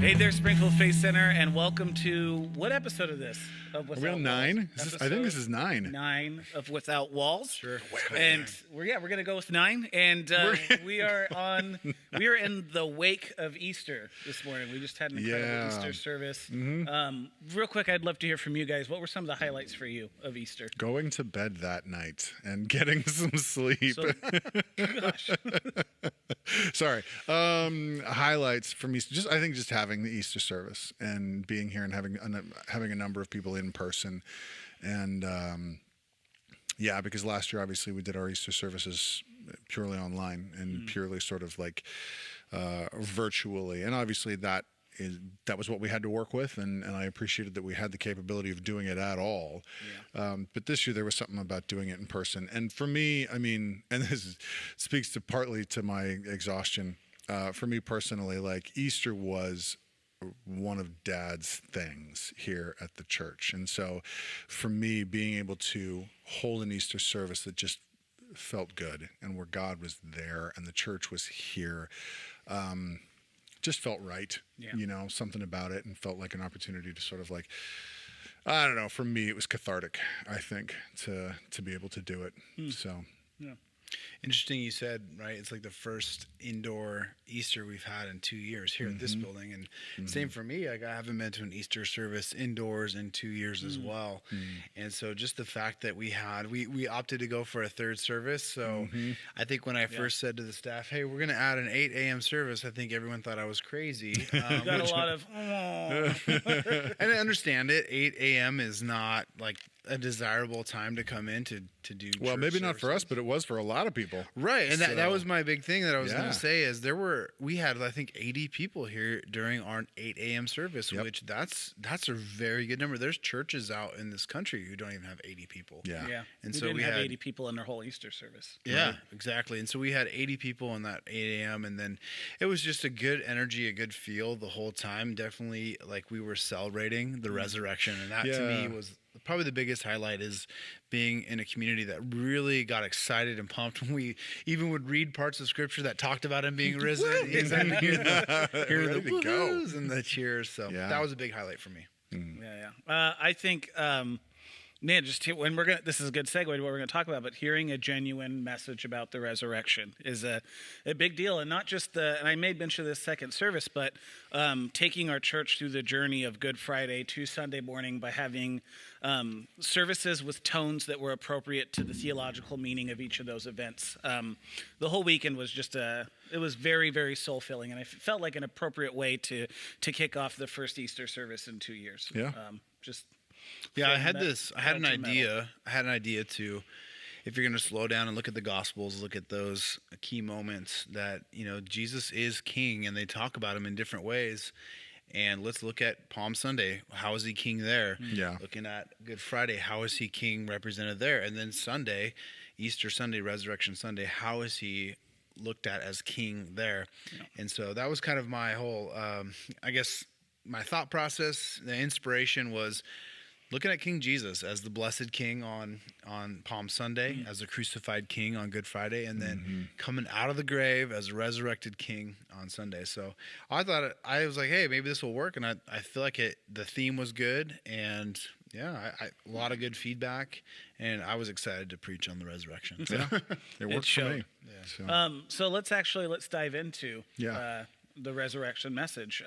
Hey there, Springfield Faith Center, and welcome to what episode of this? Of Are we on 9? I think this is 9. 9 of Without Walls. Sure. And we're gonna go with 9. And we are in the wake of Easter this morning. We just had an incredible Easter service. Real quick, I'd love to hear from you guys. What were some of the highlights for you of Easter? Going to bed that night and getting some sleep. Gosh. Sorry. Highlights from Easter. I think just having the Easter service and being here and having a number of people in person, and because last year obviously we did our Easter services purely online and purely sort of like virtually, and obviously that was what we had to work with, and I appreciated that we had the capability of doing it at all. But this year there was something about doing it in person, and for me, I mean, and this speaks to partly to my exhaustion. For me personally, like Easter was one of Dad's things here at the church. And so for me, being able to hold an Easter service that just felt good and where God was there and the church was here, just felt right, something about it, and felt like an opportunity to sort of like, I don't know, for me, it was cathartic, I think, to be able to do it. So, yeah. Interesting you said, right? It's like the first indoor Easter we've had in 2 years here at this building. And same for me. Like, I haven't been to an Easter service indoors in 2 years as well. And so just the fact that we opted to go for a third service. So I think when I first said to the staff, hey, we're going to add an 8 a.m. service, I think everyone thought I was crazy. You got a lot of, and I understand it. 8 a.m. is not like a desirable time to come in to do well, maybe not services. for us, but it was for a lot of people, right? And that was my big thing that I was going to say is we had I think 80 people here during our 8 a.m. service, which that's a very good number. There's churches out in this country who don't even have 80 people. And so we had 80 people in their whole Easter service. Exactly. And so we had 80 people in that 8 a.m. and then it was just a good energy, a good feel the whole time. Definitely like we were celebrating the resurrection, and that to me was probably the biggest highlight, is being in a community that really got excited and pumped when we even would read parts of scripture that talked about him being risen. Hear the woo-hoos and the cheers. So that was a big highlight for me. I think, this is a good segue to what we're going to talk about, but hearing a genuine message about the resurrection is a big deal. And not just and I made mention of this second service, but taking our church through the journey of Good Friday to Sunday morning by having services with tones that were appropriate to the theological meaning of each of those events. The whole weekend was it was very, very soul-filling, and I felt like an appropriate way to kick off the first Easter service in 2 years. I had an idea to, if you're going to slow down and look at the Gospels, look at those key moments that, Jesus is king and they talk about him in different ways. And let's look at Palm Sunday. How is he king there? Looking at Good Friday, how is he king represented there? And then Sunday, Easter Sunday, Resurrection Sunday, how is he looked at as king there? And so that was kind of my whole, my thought process. The inspiration was looking at King Jesus as the blessed king on Palm Sunday, as a crucified king on Good Friday, and then coming out of the grave as a resurrected king on Sunday. So I was like, hey, maybe this will work. And I feel like the theme was good. And a lot of good feedback. And I was excited to preach on the resurrection. So. It worked for me. So let's dive into the resurrection message.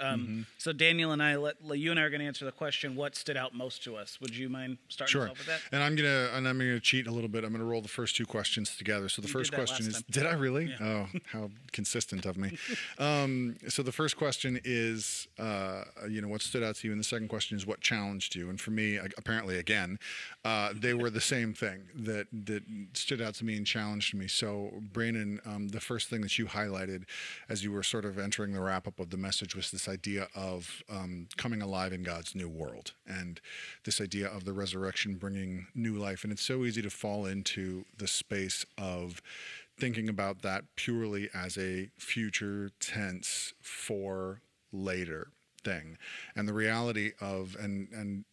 So Daniel and you and I are going to answer the question, what stood out most to us? Would you mind starting us off with that? And I'm gonna cheat a little bit. I'm gonna roll the first two questions together. So the first question is, did I really? Yeah. Oh, how consistent of me. So the first question is, what stood out to you, and the second question is, what challenged you? And for me, apparently, again, they were the same thing that stood out to me and challenged me. So Brandon, the first thing that you highlighted as you were sort of entering the wrap-up of the message was this idea of coming alive in God's new world, and this idea of the resurrection bringing new life. And it's so easy to fall into the space of thinking about that purely as a future tense for later thing. And the reality of, and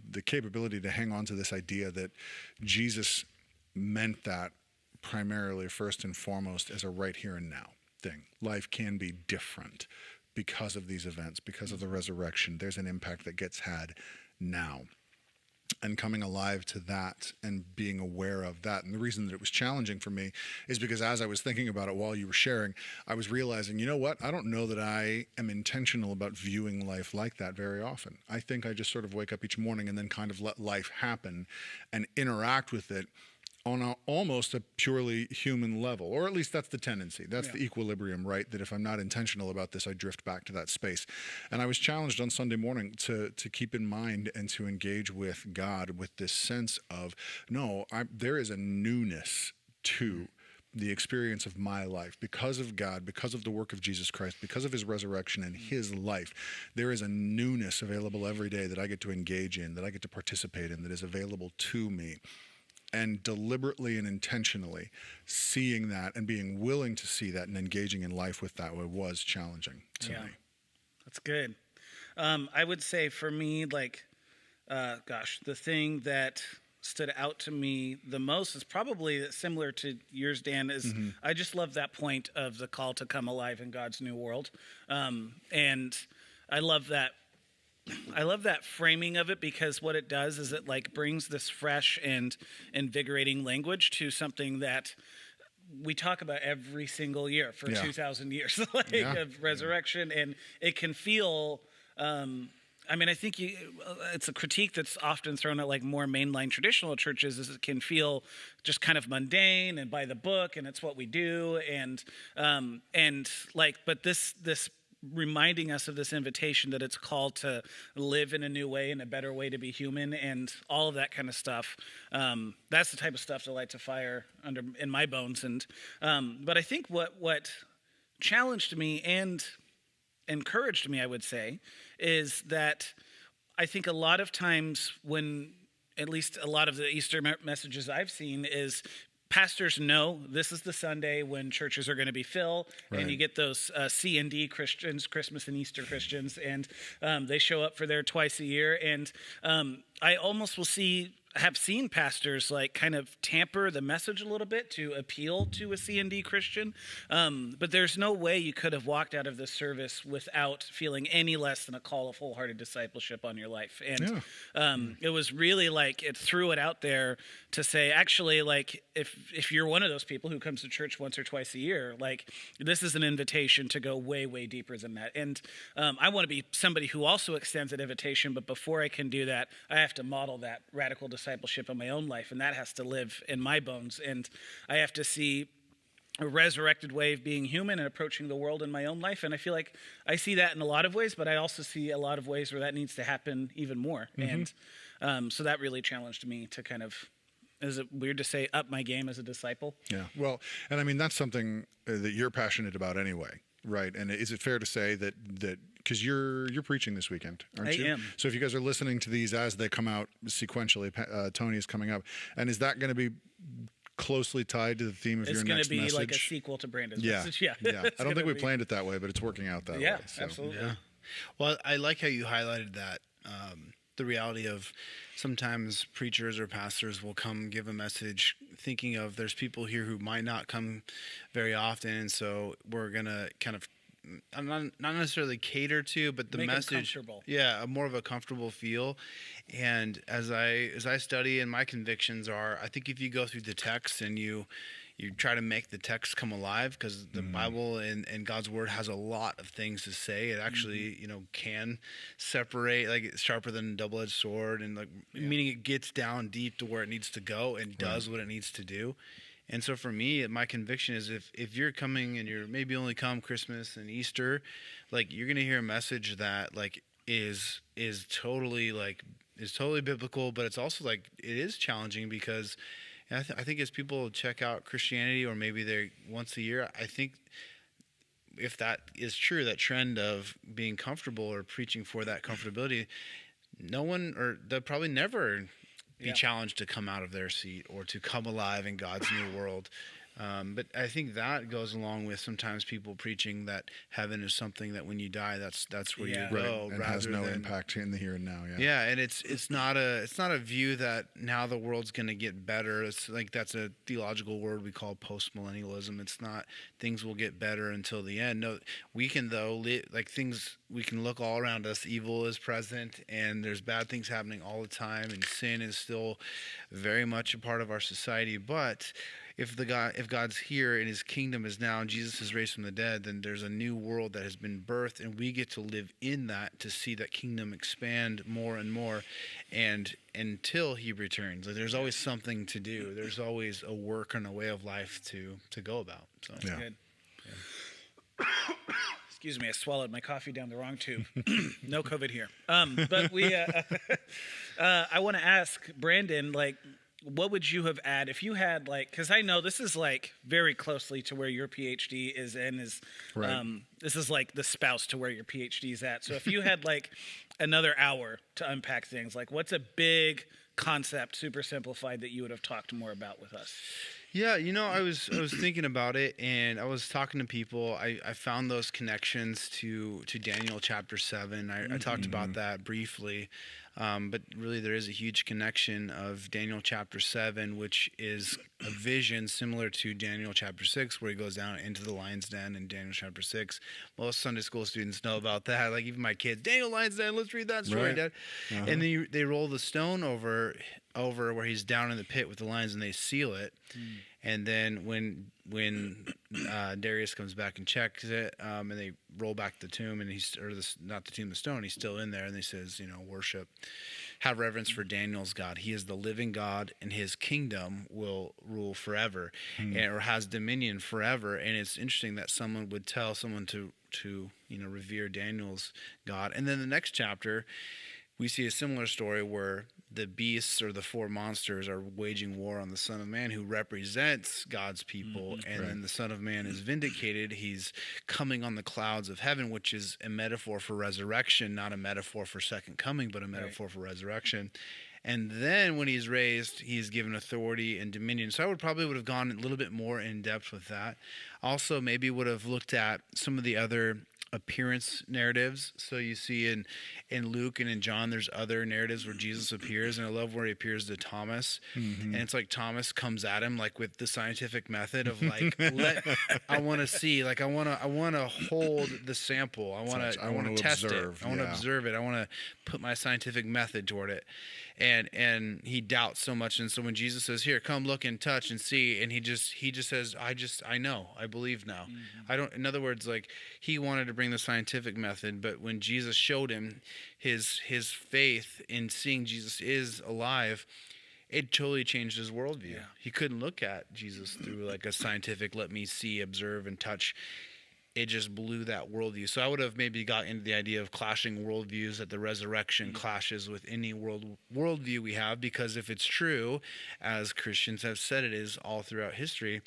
the capability to hang on to this idea that Jesus meant that primarily, first and foremost, as a right here and now thing. Life can be different because of these events, because of the resurrection. There's an impact that gets had now. And coming alive to that and being aware of that. And the reason that it was challenging for me is because as I was thinking about it while you were sharing, I was realizing, you know what? I don't know that I am intentional about viewing life like that very often. I think I just sort of wake up each morning and then kind of let life happen and interact with it on almost a purely human level, or at least that's the tendency. That's the equilibrium, right? That if I'm not intentional about this, I drift back to that space. And I was challenged on Sunday morning to keep in mind and to engage with God with this sense of, no, there is a newness to the experience of my life because of God, because of the work of Jesus Christ, because of his resurrection and his life. There is a newness available every day that I get to engage in, that I get to participate in, that is available to me. And deliberately and intentionally seeing that and being willing to see that and engaging in life with that was challenging to me. That's good. I would say for me, like, the thing that stood out to me the most is probably similar to yours, Dan, is I just love that point of the call to come alive in God's new world. And I love that. I love that framing of it because what it does is it like brings this fresh and invigorating language to something that we talk about every single year for 2,000 years, of resurrection. And it can feel, I think it's a critique that's often thrown at like more mainline traditional churches is it can feel just kind of mundane and by the book and it's what we do. But this reminding us of this invitation that it's called to live in a new way and a better way to be human and all of that kind of stuff. That's the type of stuff that lights a fire in my bones. But I think what challenged me and encouraged me, I would say, is that I think a lot of times when, at least a lot of the Easter messages I've seen is pastors know this is the Sunday when churches are going to be full, and you get those C and D Christians, Christmas and Easter Christians, and they show up for their twice a year. And I almost have seen pastors like kind of tamper the message a little bit to appeal to a C and D Christian. But there's no way you could have walked out of this service without feeling any less than a call of wholehearted discipleship on your life. And it was really like it threw it out there to say, actually, like if you're one of those people who comes to church once or twice a year, like this is an invitation to go way, way deeper than that. And I want to be somebody who also extends that invitation, but before I can do that, I have to model that radical discipleship in my own life, and that has to live in my bones. And I have to see a resurrected way of being human and approaching the world in my own life. And I feel like I see that in a lot of ways, but I also see a lot of ways where that needs to happen even more. And so that really challenged me to kind of, is it weird to say, up my game as a disciple? Yeah. Well, and I mean, that's something that you're passionate about anyway, right? And is it fair to say that because you're preaching this weekend, aren't you? I am. So if you guys are listening to these as they come out sequentially, Tony is coming up. And is that going to be closely tied to the theme of your next message? It's going to be like a sequel to Brandon's message. Yeah. I don't think we planned it that way, but it's working out that way. Yeah, absolutely. Yeah. Well, I like how you highlighted that, the reality of sometimes preachers or pastors will come give a message thinking of there's people here who might not come very often, and so we're going to kind of not necessarily cater to, but the make message, more of a comfortable feel. And as I study, and my convictions are, I think if you go through the text and you try to make the text come alive, because the Bible and God's word has a lot of things to say. It actually, can separate, like it's sharper than a double-edged sword, and meaning it gets down deep to where it needs to go and does what it needs to do. And so for me, my conviction is if you're coming and you're maybe only come Christmas and Easter, like you're going to hear a message that like is totally biblical, but it's also like it is challenging because I think as people check out Christianity, or maybe they're once a year, I think if that is true, that trend of being comfortable or preaching for that comfortability, they'll probably never be challenged to come out of their seat or to come alive in God's new world. But I think that goes along with sometimes people preaching that heaven is something that when you die, that's where you go, and has no impact in the here and now. Yeah, and it's not a view that now the world's going to get better. It's like that's a theological word we call postmillennialism. It's not things will get better until the end. No, we can we can look all around us. Evil is present, and there's bad things happening all the time, and sin is still very much a part of our society. But if God's here and His kingdom is now, and Jesus is raised from the dead, then there's a new world that has been birthed, and we get to live in that to see that kingdom expand more and more, and until He returns. Like, there's always something to do. There's always a work and a way of life to go about. So Good. Yeah. Excuse me, I swallowed my coffee down the wrong tube. No COVID here. But we, I want to ask Brandon, like, what would you have added if you had, like, because I know this is like very closely to where your PhD is in, this is like the spouse to where your PhD is at. So if you had like another hour to unpack things, like what's a big concept, super simplified, that you would have talked more about with us? Yeah, I was thinking about it, and I was talking to people. I found those connections to Daniel chapter 7. I talked about that briefly, but really there is a huge connection of Daniel chapter 7, which is a vision similar to Daniel chapter 6, where he goes down into the lion's den in Daniel chapter 6. Most Sunday school students know about that. Like even my kids, Daniel lion's den, let's read that story, Dad. And they roll the stone over where he's down in the pit with the lions, and they seal it. And then when Darius comes back and checks it, and they roll back the tomb, and not the tomb, the stone, he's still in there, and he says, worship, have reverence for Daniel's God. He is the living God, and His kingdom will rule forever, or has dominion forever. And it's interesting that someone would tell someone to revere Daniel's God. And then the next chapter, we see a similar story where the beasts or the four monsters are waging war on the Son of Man, who represents God's people. And then the Son of Man is vindicated. He's coming on the clouds of heaven, which is a metaphor for resurrection, not a metaphor for second coming, but a metaphor for resurrection. And then when he's raised, he's given authority and dominion. So I would have gone a little bit more in depth with that. Also, maybe would have looked at some of the other appearance narratives. So you see in Luke and in John, there's other narratives where Jesus appears, and I love where He appears to Thomas, and it's like Thomas comes at him like with the scientific method of like, I want to see, like I want to hold the sample, I want to test observe, it, I want to observe it, I want to put my scientific method toward it, and he doubts so much, and so when Jesus says, "Here, come look and touch and see," and he just says, I know, I believe now. In other words, like he wanted to bring the scientific method, but when Jesus showed him his faith in seeing Jesus is alive, it totally changed his worldview. Yeah. He couldn't look at Jesus through like a scientific, let me see, observe, and touch. It just blew that worldview. So I would have maybe got into the idea of clashing worldviews, that the resurrection clashes with any worldview we have, because if it's true, as Christians have said it is all throughout history,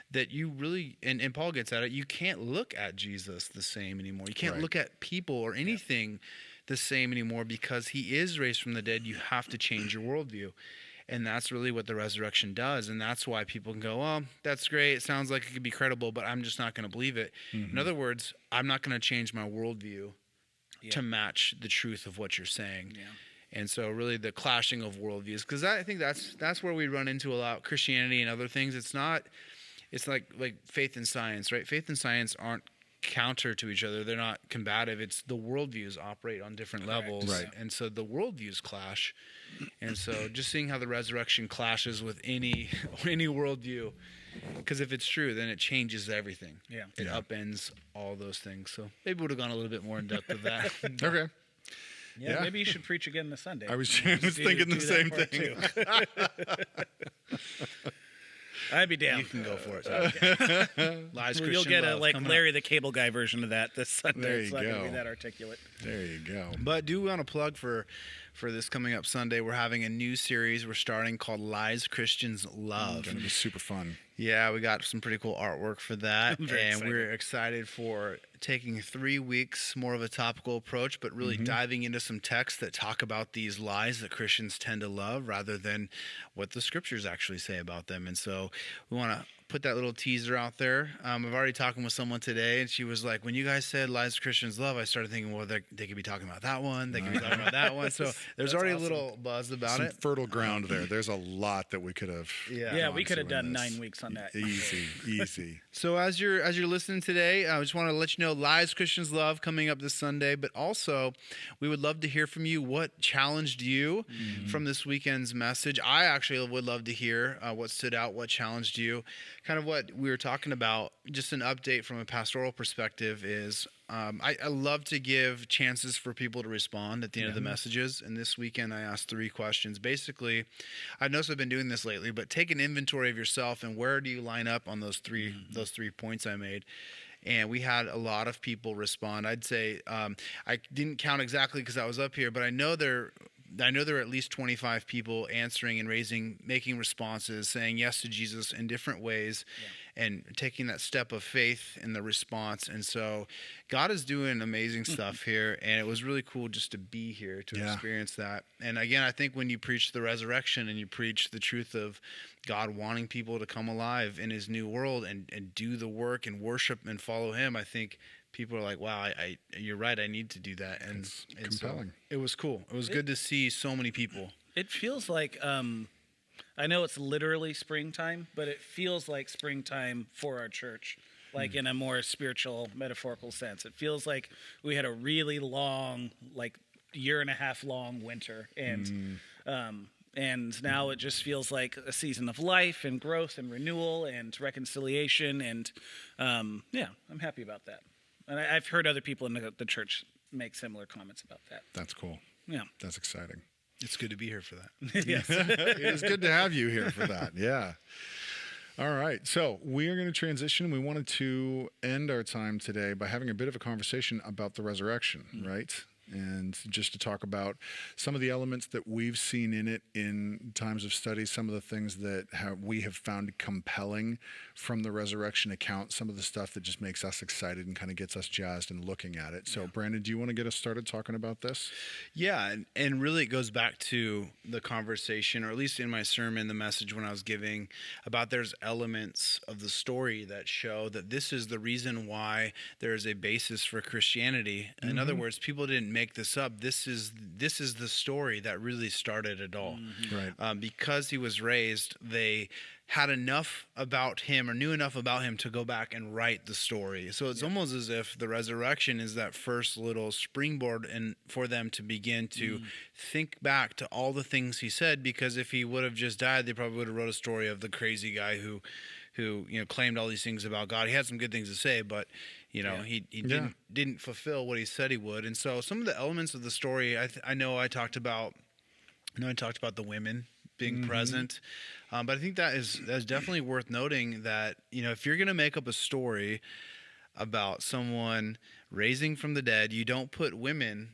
that you really, and Paul gets at it, you can't look at Jesus the same anymore. You can't look at people or anything the same anymore, because He is raised from the dead. You have to change your worldview. And that's really what the resurrection does. And that's why people can go, well, that's great. It sounds like it could be credible, but I'm just not going to believe it. In other words, I'm not going to change my worldview to match the truth of what you're saying. Yeah. And so really the clashing of worldviews, because I think that's where we run into a lot, Christianity and other things. It's like faith and science, right? Faith and science aren't counter to each other. They're not combative. It's the worldviews operate on different levels. Right. And so the worldviews clash. And so just seeing how the resurrection clashes with any worldview, because if it's true, then it changes everything. Yeah. It upends all those things. So maybe we would have gone a little bit more in depth with that. Okay. Yeah, maybe you should preach again this Sunday. I was thinking the same thing. I'd be down. You can go for it. Okay. You'll get a Larry the Cable Guy version of that this Sunday. There you it's not go. going to be that articulate. There you go. But do want to plug for this coming up Sunday. We're having a new series we're starting called Lies Christians Love. It's going to be super fun. Yeah, we got some pretty cool artwork for that. And excited. We're excited for taking 3 weeks, more of a topical approach, but really diving into some texts that talk about these lies that Christians tend to love rather than what the scriptures actually say about them. And so we want to put that little teaser out there. I've already talking with someone today, and she was like, when you guys said Lives Christians Love, I started thinking, well, they could be talking about that one. They could be talking about that one. So there's already awesome. a little buzz about Some it. fertile ground there. There's a lot that we could have. Yeah, we gone could have to in done this. 9 weeks on that. Easy. So as you're listening today, I just want to let you know Lives Christians Love coming up this Sunday, but also we would love to hear from you. What challenged you from this weekend's message? I actually would love to hear what stood out, what challenged you. Kind of what we were talking about, just an update from a pastoral perspective is I love to give chances for people to respond at the end of the messages. And this weekend, I asked 3 questions. Basically, I noticed I've been doing this lately, but take an inventory of yourself and where do you line up on those three points I made. And we had a lot of people respond. I'd say I didn't count exactly because I was up here, but I know there are at least 25 people answering and making responses, saying yes to Jesus in different ways, and taking that step of faith in the response. And so God is doing amazing stuff here, and it was really cool just to be here to experience that. And again, I think when you preach the resurrection and you preach the truth of God wanting people to come alive in his new world and do the work and worship and follow him, I think people are like, wow, you're right. I need to do that. And It's compelling. So it was cool. It was good to see so many people. It feels like, I know it's literally springtime, but it feels like springtime for our church, like in a more spiritual, metaphorical sense. It feels like we had a really long, like year and a half long winter. And now it just feels like a season of life and growth and renewal and reconciliation. And I'm happy about that. And I've heard other people in the church make similar comments about that. That's cool. Yeah. That's exciting. It's good to be here for that. Yes. It is good to have you here for that. Yeah. All right. So we are going to transition. We wanted to end our time today by having a bit of a conversation about the resurrection, right? And just to talk about some of the elements that we've seen in it in times of study, some of the things that we have found compelling from the resurrection account, some of the stuff that just makes us excited and kind of gets us jazzed and looking at it. So, Brandon, do you want to get us started talking about this? Yeah, and really it goes back to the conversation, or at least in my sermon, the message when I was giving about there's elements of the story that show that this is the reason why there is a basis for Christianity. In other words, people didn't make this up. This is the story that really started it all. Right. Because he was raised, they had enough about him or knew enough about him to go back and write the story. So it's almost as if the resurrection is that first little springboard and for them to begin to think back to all the things he said, because if he would have just died, they probably would have wrote a story of the crazy guy who claimed all these things about God. He had some good things to say, but he didn't fulfill what he said he would. And so some of the elements of the story, I know I talked about the women being present, but I think that's definitely worth noting that if you're going to make up a story about someone raising from the dead, you don't put women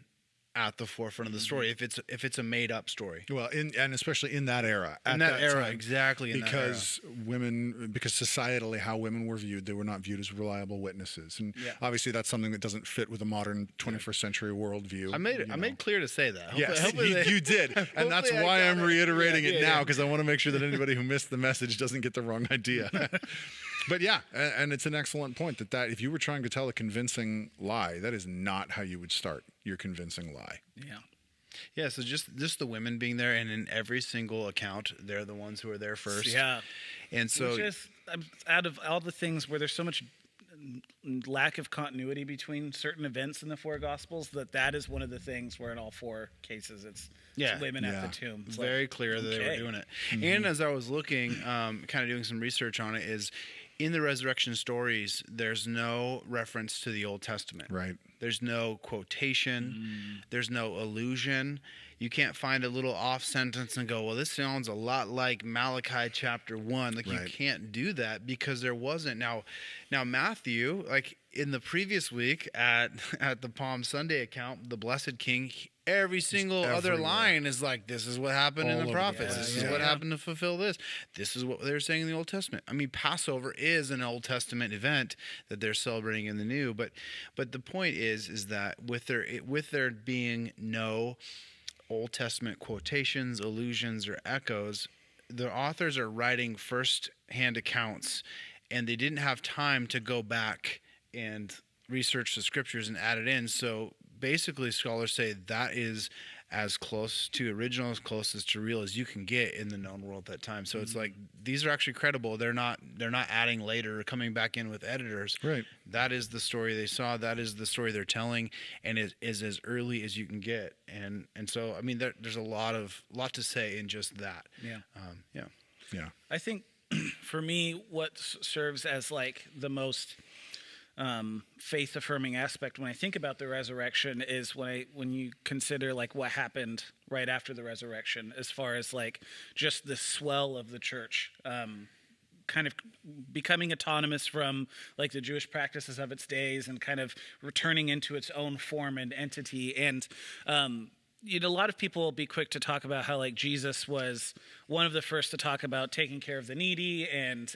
at the forefront of the story if it's a made up story. Well, and especially in that era. In that era, exactly. Because societally, how women were viewed, they were not viewed as reliable witnesses, and obviously that's something that doesn't fit with a modern 21st century worldview. I made clear to say that. Yes, you did, and that's why I'm reiterating it now, because I want to make sure that anybody who missed the message doesn't get the wrong idea. But yeah, and it's an excellent point that if you were trying to tell a convincing lie, that is not how you would start your convincing lie. Yeah, so just the women being there, and in every single account, they're the ones who are there first. Yeah. And so just out of all the things where there's so much lack of continuity between certain events in the 4 Gospels, that is one of the things where in all 4 cases it's women at the tomb. It's very clear that they were doing it. And as I was looking, kind of doing some research on it, is in the resurrection stories, there's no reference to the Old Testament. Right. There's no quotation. There's no allusion. You can't find a little off sentence and go, well, this sounds a lot like Malachi chapter 1. Like, you can't do that because there wasn't. Now Matthew, like in the previous week at the Palm Sunday account, the Blessed King, every single other line is like, this is what happened in the prophets. This is what happened to fulfill this. This is what they're saying in the Old Testament. I mean, Passover is an Old Testament event that they're celebrating in the New. But the point is that with there being no Old Testament quotations, allusions, or echoes, the authors are writing first hand accounts, and they didn't have time to go back and research the scriptures and add it in. So basically, scholars say that is as close to original, as close as to real as you can get in the known world at that time. So it's like these are actually credible. They're not adding later or coming back in with editors. Right. That is the story they saw. That is the story they're telling, and it is as early as you can get. And so I mean, there's a lot to say in just that. Yeah. I think for me, what serves as like the most faith affirming aspect when I think about the resurrection is when you consider like what happened right after the resurrection, as far as like just the swell of the church, kind of becoming autonomous from like the Jewish practices of its days and kind of returning into its own form and entity. And a lot of people will be quick to talk about how like Jesus was one of the first to talk about taking care of the needy and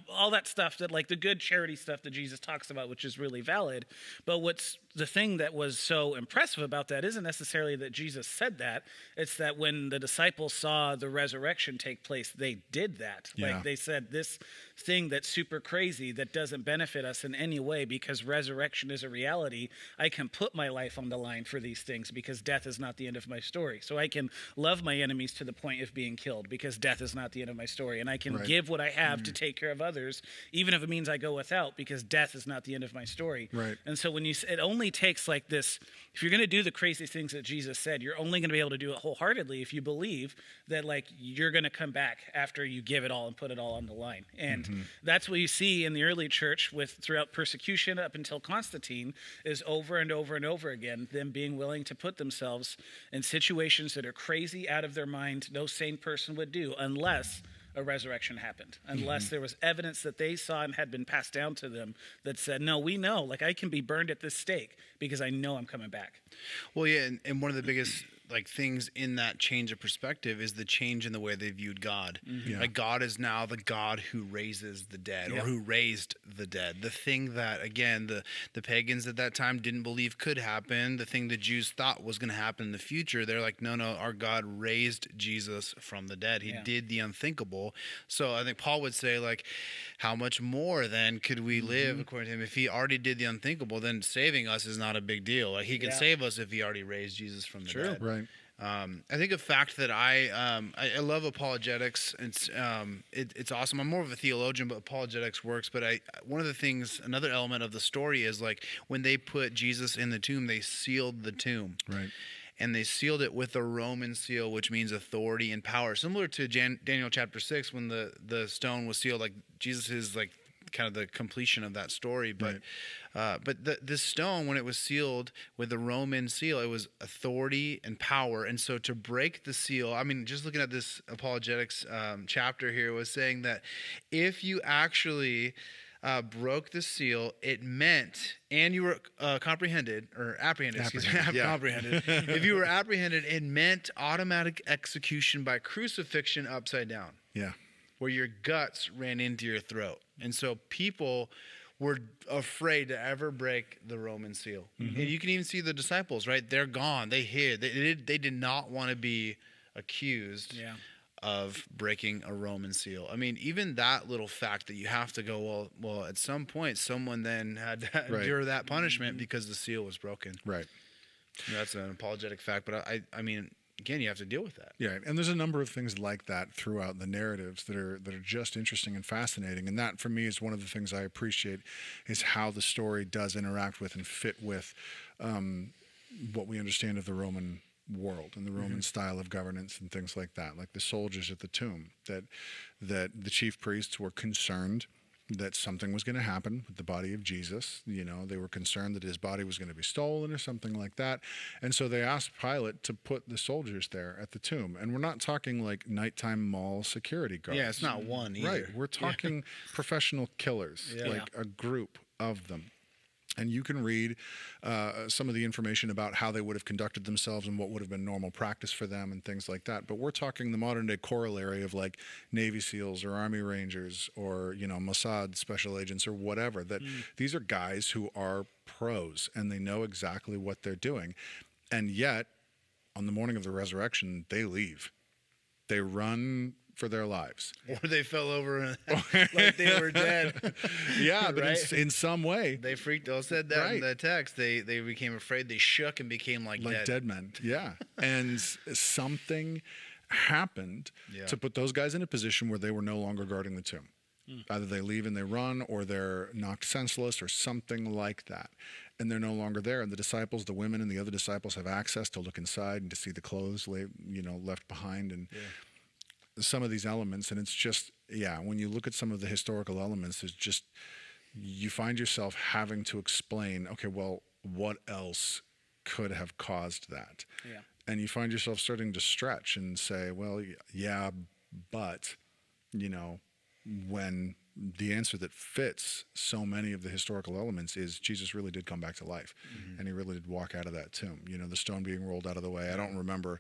all that stuff, that like the good charity stuff that Jesus talks about, which is really valid. But what's the thing that was so impressive about that isn't necessarily that Jesus said that. It's that when the disciples saw the resurrection take place, they did that. Yeah. Like they said, this thing that's super crazy that doesn't benefit us in any way, because resurrection is a reality. I can put my life on the line for these things because death is not the end of my story. So I can love my enemies to the point of being killed because death is not the end of my story. And I can give what I have to take care of others, even if it means I go without, because death is not the end of my story. Right. And so when it only takes like this, if you're going to do the crazy things that Jesus said, you're only going to be able to do it wholeheartedly if you believe that like you're going to come back after you give it all and put it all on the line. And that's what you see in the early church throughout persecution up until Constantine, is over and over and over again, them being willing to put themselves in situations that are crazy, out of their mind, no sane person would do, unless a resurrection happened, unless there was evidence that they saw and had been passed down to them that said, no, we know, like I can be burned at this stake because I know I'm coming back. Well, yeah, and one of the biggest like things in that change of perspective is the change in the way they viewed God. Yeah. Like God is now the God who raises the dead, or who raised the dead. The thing that, again, the pagans at that time didn't believe could happen, the thing the Jews thought was going to happen in the future, they're like, no, our God raised Jesus from the dead. He did the unthinkable. So I think Paul would say, like, how much more then could we live according to him? If he already did the unthinkable, then saving us is not a big deal. Like he can save us if he already raised Jesus from the dead. Right. I think a fact that I love apologetics. It's awesome. I'm more of a theologian, but apologetics works. But one of the things, another element of the story is like when they put Jesus in the tomb, they sealed the tomb. Right. And they sealed it with a Roman seal, which means authority and power. Similar to Daniel chapter 6, when the stone was sealed, like Jesus is like kind of the completion of that story. But this stone, when it was sealed with the Roman seal, it was authority and power. And so to break the seal, I mean, just looking at this apologetics chapter here, was saying that if you actually broke the seal, it meant, and you were apprehended. Comprehended. If you were apprehended, it meant automatic execution by crucifixion upside down. Yeah. Where your guts ran into your throat. And so people were afraid to ever break the Roman seal. And you can even see the disciples, right? They're gone. They hid. They did not want to be accused of breaking a Roman seal. I mean, even that little fact that you have to go, well, at some point, someone then had to endure that punishment because the seal was broken. Right. That's an apologetic fact, but I mean, again, you have to deal with that. Yeah, and there's a number of things like that throughout the narratives that are just interesting and fascinating. And that, for me, is one of the things I appreciate, is how the story does interact with and fit with what we understand of the Roman world and the Roman style of governance and things like that. Like the soldiers at the tomb, that the chief priests were concerned that something was going to happen with the body of Jesus. You know, they were concerned that his body was going to be stolen or something like that. And so they asked Pilate to put the soldiers there at the tomb. And we're not talking like nighttime mall security guards. Yeah, it's not one either. Right. We're talking professional killers, like a group of them. And you can read some of the information about how they would have conducted themselves and what would have been normal practice for them and things like that. But we're talking the modern day corollary of like Navy SEALs or Army Rangers or, you know, Mossad special agents or whatever. That these are guys who are pros and they know exactly what they're doing. And yet, on the morning of the resurrection, they leave. They run for their lives. Or they fell over like they were dead. Yeah, but Right? in some way. They freaked. They said that in Right. the text. They became afraid. They shook and became like dead men. Yeah. And something happened Yeah. to put those guys in a position where they were no longer guarding the tomb. Either they leave and they run, or they're knocked senseless, or something like that. And they're no longer there. And the disciples, the women and the other disciples, have access to look inside and to see the clothes left behind, and some of these elements. And it's just, when you look at some of the historical elements, it's just, you find yourself having to explain, okay, well, what else could have caused that? Yeah. And you find yourself starting to stretch and say, well, yeah, but, when the answer that fits so many of the historical elements is Jesus really did come back to life, and he really did walk out of that tomb. The stone being rolled out of the way. I don't remember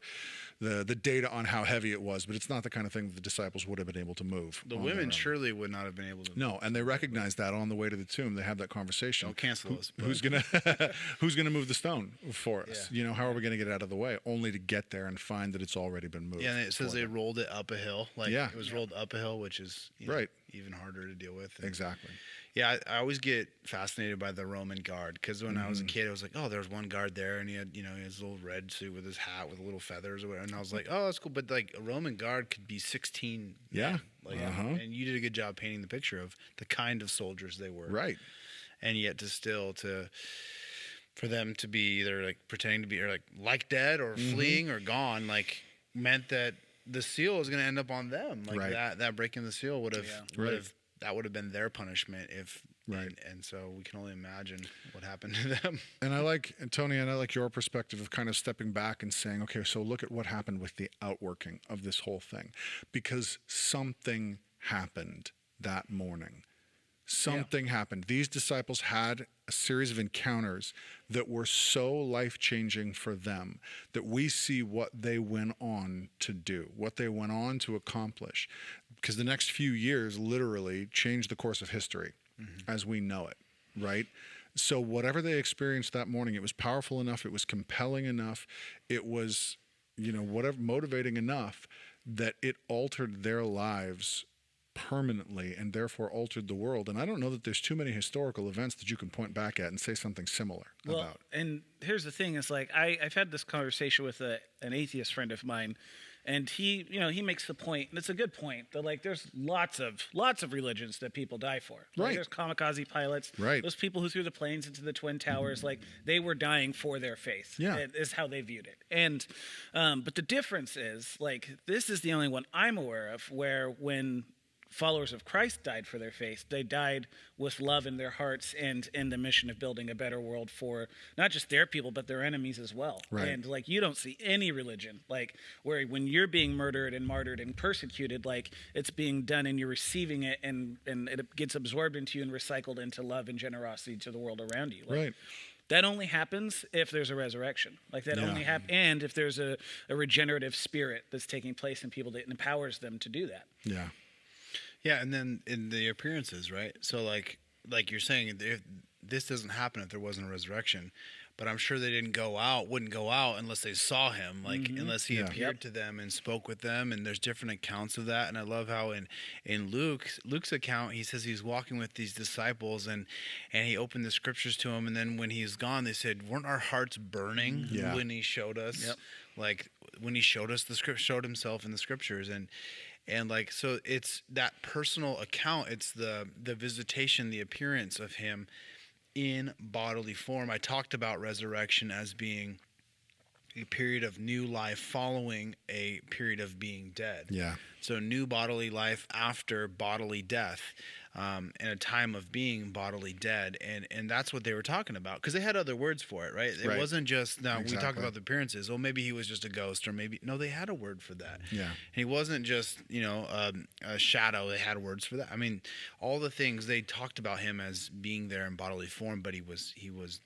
the data on how heavy it was, but it's not the kind of thing that the disciples would have been able to move. The women surely would not have been able to. No, and they recognize that on the way to the tomb. They have that conversation. Don't cancel us. Who's gonna move the stone for us? How are we gonna get it out of the way? Only to get there and find that it's already been moved. Yeah, and it says they rolled it up a hill. It was rolled up a hill, which is right. Even harder to deal with. Exactly. Yeah, I always get fascinated by the Roman guard, because when I was a kid, I was like, oh, there was one guard there, and he had, his little red suit with his hat with little feathers or whatever, and I was like, oh, that's cool. But like a Roman guard could be 16 men. And you did a good job painting the picture of the kind of soldiers they were. Right. And yet for them to be either like pretending to be or like dead or fleeing or gone, like meant that the seal was going to end up on them. Like that breaking the seal would have been their punishment if. Right. And so we can only imagine what happened to them. And I like, Tony, and I like your perspective of kind of stepping back and saying, okay, so look at what happened with the outworking of this whole thing, because something happened that morning. Something happened. These disciples had a series of encounters that were so life-changing for them that we see what they went on to do, what they went on to accomplish, because the next few years literally changed the course of history as we know it, right? So whatever they experienced that morning, it was powerful enough, it was compelling enough, it was, whatever, motivating enough that it altered their lives permanently and therefore altered the world. And I don't know that there's too many historical events that you can point back at and say something similar about. And here's the thing, is like I've had this conversation with an atheist friend of mine, and he makes the point, and it's a good point, that like there's lots of religions that people die for. Like, right. There's kamikaze pilots. Right. Those people who threw the planes into the Twin Towers, like they were dying for their faith. Yeah. Is how they viewed it. And but the difference is, like, this is the only one I'm aware of where when followers of Christ died for their faith, they died with love in their hearts and in the mission of building a better world for not just their people, but their enemies as well. Right. And like, you don't see any religion like where when you're being murdered and martyred and persecuted, like it's being done and you're receiving it and it gets absorbed into you and recycled into love and generosity to the world around you. Like, Right. That only happens if there's a resurrection. Like that only happens, and if there's a regenerative spirit that's taking place in people that empowers them to do that. Yeah. Yeah, and then in the appearances, right? So like you're saying, this doesn't happen if there wasn't a resurrection, but I'm sure they wouldn't go out unless they saw him, like unless he appeared to them and spoke with them. And there's different accounts of that. And I love how in Luke's account, he says he's walking with these disciples and he opened the scriptures to them. And then when he's gone, they said, weren't our hearts burning when he showed us, like when he showed us the script, showed himself in the scriptures. And like, so it's that personal account. It's the visitation, the appearance of him in bodily form. I talked about resurrection as being a period of new life following a period of being dead. Yeah. So new bodily life after bodily death, and a time of being bodily dead. And that's what they were talking about, because they had other words for it, right? It wasn't just, now we talked about the appearances. Well, maybe he was just a ghost, or maybe, no, they had a word for that. Yeah. And he wasn't just, a shadow. They had words for that. I mean, all the things, they talked about him as being there in bodily form, but he was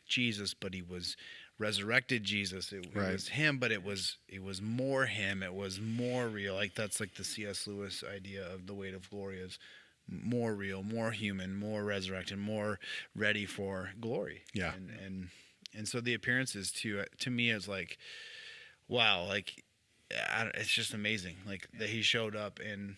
Jesus, but he was resurrected Jesus. It was him, but it was more him. It was more real. Like that's like the C.S. Lewis idea of the weight of glory is more real, more human, more resurrected, more ready for glory. Yeah. And so the appearances to me is like, wow, like it's just amazing. Like that he showed up and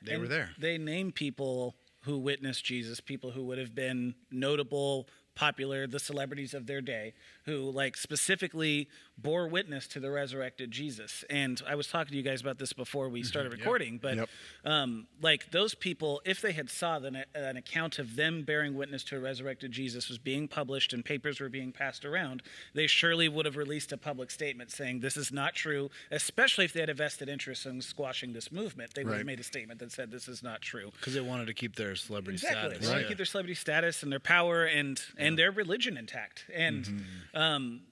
they were there. They name people who witnessed Jesus, people who would have been notable, popular, the celebrities of their day, who like specifically bore witness to the resurrected Jesus. And I was talking to you guys about this before we started recording, but like those people, if they had saw an account of them bearing witness to a resurrected Jesus was being published and papers were being passed around, they surely would have released a public statement saying this is not true, especially if they had a vested interest in squashing this movement. They would have made a statement that said this is not true. Because they wanted to keep their celebrity Exactly. status. They want to keep their celebrity status and their power and their religion intact. And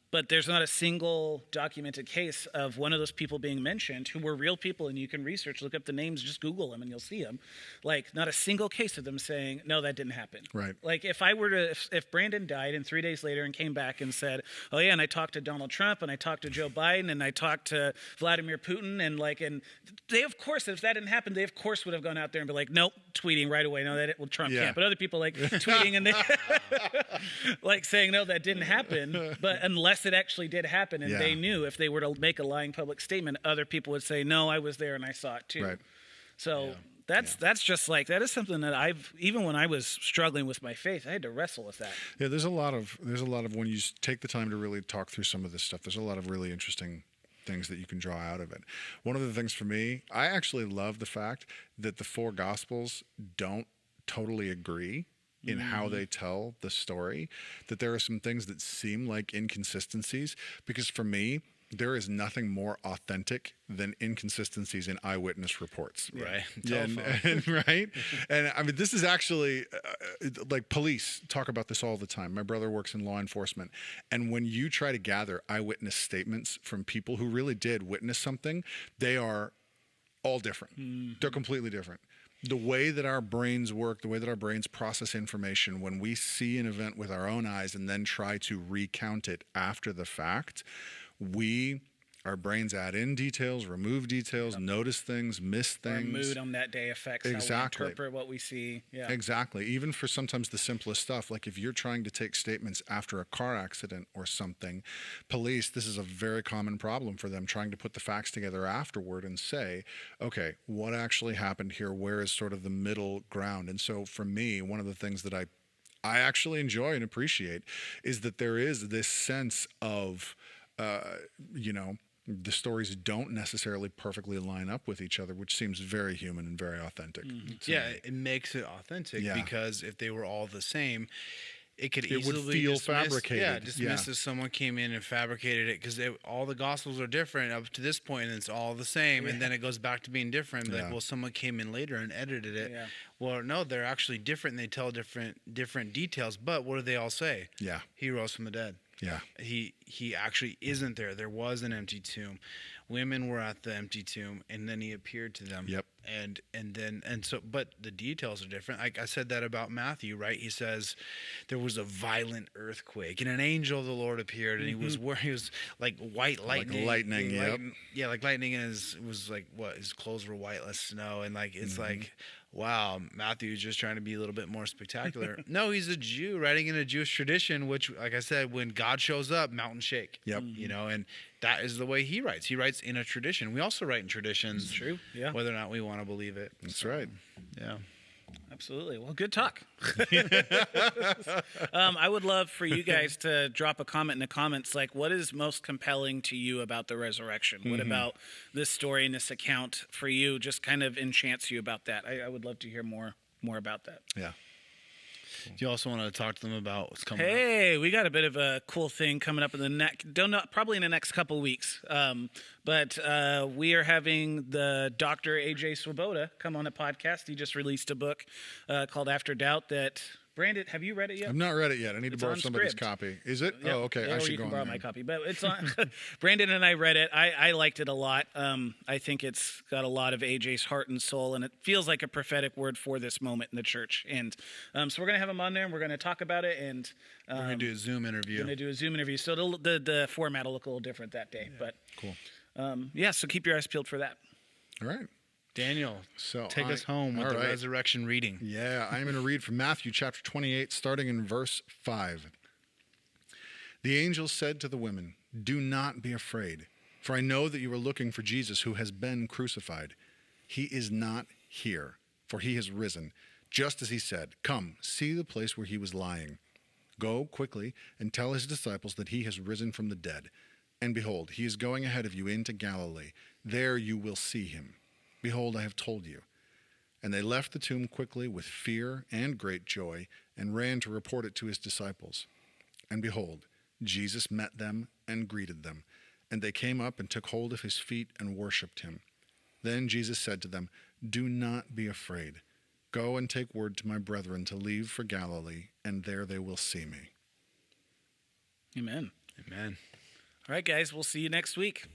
but there's not a single documented case of one of those people being mentioned who were real people, and you can research, look up the names, just Google them, and you'll see them. Like, not a single case of them saying, no, that didn't happen. Right. Like, if I were to, if Brandon died and 3 days later and came back and said, oh, yeah, and I talked to Donald Trump, and I talked to Joe Biden, and I talked to Vladimir Putin, and they, of course, if that didn't happen, they, of course, would have gone out there and be like, nope, tweeting right away. No, Trump can't. But other people, like, tweeting and they, like, saying, no, that didn't happen. But unless it actually did happen, and they knew if they were to make a lying public statement, other people would say, no, I was there and I saw it too. Right. So that's just like, that is something that even when I was struggling with my faith, I had to wrestle with that. Yeah, there's a lot of when you take the time to really talk through some of this stuff, there's a lot of really interesting things that you can draw out of it. One of the things for me, I actually love the fact that the four gospels don't totally agree in how they tell the story, that there are some things that seem like inconsistencies, because for me, there is nothing more authentic than inconsistencies in eyewitness reports. Right. Right. And I mean, this is actually like police talk about this all the time. My brother works in law enforcement. And when you try to gather eyewitness statements from people who really did witness something, they are all different. They're completely different. The way that our brains work, the way that our brains process information, when we see an event with our own eyes and then try to recount it after the fact, our brains add in details, remove details, notice things, miss things. Our mood on that day affects how we interpret what we see. Yeah. Exactly. Even for sometimes the simplest stuff, like if you're trying to take statements after a car accident or something, police, this is a very common problem for them, trying to put the facts together afterward and say, okay, what actually happened here? Where is sort of the middle ground? And so for me, one of the things that I actually enjoy and appreciate is that there is this sense of, the stories don't necessarily perfectly line up with each other, which seems very human and very authentic. Yeah, it makes it authentic because if they were all the same, it could it easily would feel dismiss, fabricated. Yeah, dismiss if someone came in and fabricated it, because all the gospels are different up to this point, and it's all the same, and then it goes back to being different. Like, well, someone came in later and edited it. Yeah. Well, no, they're actually different. And they tell different details. But what do they all say? Yeah, he rose from the dead. Yeah, he actually isn't there. There was an empty tomb. Women were at the empty tomb, and then he appeared to them. Yep. But the details are different. Like I said that about Matthew, right? He says there was a violent earthquake, and an angel of the Lord appeared, and he was like white lightning, like lightning, like lightning, and his clothes were white like snow, and like it's like, wow, Matthew's just trying to be a little bit more spectacular. No, he's a Jew writing in a Jewish tradition, which, like I said, when God shows up, mountains shake. Yep. And that is the way he writes. He writes in a tradition. We also write in traditions. It's true. Yeah. Whether or not we want to believe it. That's right. Yeah. Absolutely. Well, good talk. I would love for you guys to drop a comment in the comments, like, what is most compelling to you about the resurrection? What about this story and this account for you just kind of enchants you about that? I would love to hear more about that. Yeah. Do you also want to talk to them about what's coming up? Hey, we got a bit of a cool thing coming up in probably in the next couple weeks. But we are having the Dr. AJ Swoboda come on a podcast. He just released a book called After Doubt that... Brandon, have you read it yet? I've not read it yet. I need to borrow somebody's copy. Is it? Yep. Oh, okay. Yeah, I should you can borrow my copy. But it's on. Brandon and I read it. I liked it a lot. I think it's got a lot of AJ's heart and soul, and it feels like a prophetic word for this moment in the church. And so we're going to have him on there, and we're going to talk about it. And we're going to do a Zoom interview. So the format will look a little different that day. Yeah. But cool. So keep your eyes peeled for that. All right. Daniel, take us home with the resurrection reading. Yeah, I'm going to read from Matthew chapter 28, starting in verse 5. The angel said to the women, "Do not be afraid, For I know that you are looking for Jesus who has been crucified. He is not here, for he has risen, just as he said. Come, see the place where he was lying. Go quickly and tell his disciples that he has risen from the dead. And behold, he is going ahead of you into Galilee. There you will see him. Behold, I have told you. And they left the tomb quickly with fear and great joy, and ran to report it to his disciples. And behold, Jesus met them and greeted them. And they came up and took hold of his feet and worshipped him. Then Jesus said to them, Do not be afraid. Go and take word to my brethren to leave for Galilee, and there they will see me. Amen. Amen. All right, guys, we'll see you next week.